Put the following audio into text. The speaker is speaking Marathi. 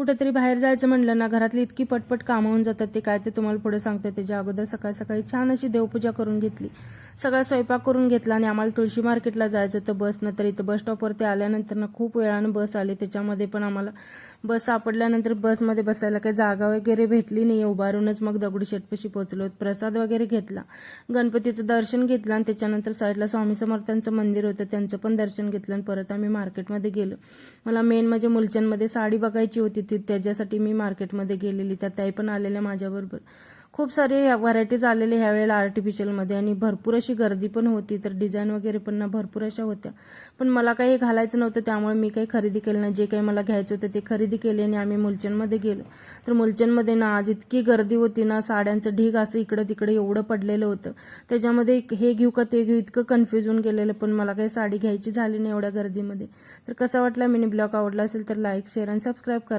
कुठेतरी बाहेर जायचं म्हणलं ना, घरातली इतकी पटपट कामं होऊन जातात, ते काय ते तुम्हाला पुढे सांगते. त्याच्या अगोदर सकाळ सकाळी छान अशी देवपूजा करून घेतली, सगळा स्वयंपाक करून घेतला आणि आम्हाला तुळशी मार्केटला जायचं होतं बसनं. तर इथं बस स्टॉपवरती आल्यानंतर ना खूप वेळानं बस आली, त्याच्यामध्ये पण आम्हाला बस सापडल्यानंतर बसमध्ये बसायला काही जागा वगैरे भेटली नाही, उभारूनच मग दगडूशेठपाशी पोहोचलो. प्रसाद वगैरे घेतला, गणपतीचं दर्शन घेतलं आणि त्याच्यानंतर साईडला स्वामी समर्थांचं मंदिर होतं, त्यांचं पण दर्शन घेतलं आणि परत आम्ही मार्केटमध्ये गेलो. मला मेन म्हणजे मुलचंदमध्ये साडी बघायची होती, त्याच्यासाठी मी मार्केटमध्ये गेलेली. त्या ताई पण आलेल्या माझ्याबरोबर. खूप सारे व्हरायटीज आलेले ह्यावेळेला आर्टिफिशियलमध्ये आणि भरपूर अशी गर्दी पण होती. तर डिझाईन वगैरे पण ना भरपूर अशा होत्या, पण मला काही घालायचं नव्हतं, त्यामुळे मी काही खरेदी केलं नाही. जे काही मला घ्यायचं होतं ते खरेदी केले आणि आम्ही मुलचंदमध्ये गेलो. तर मुलचंदमध्ये ना आज इतकी गर्दी होती ना, साड्यांचं ढीग असं इकडं तिकडे एवढं पडलेलं होतं. त्याच्यामध्ये हे घेऊ का ते घेऊ इतकं कन्फ्यूज होऊन गेलेलं, पण मला काही साडी घ्यायची झाली नाही एवढ्या गर्दीमध्ये. तर कसा वाटला मिनी ब्लॉग? आवडला असेल तर लाईक, शेअर आणि सबस्क्राईब करा.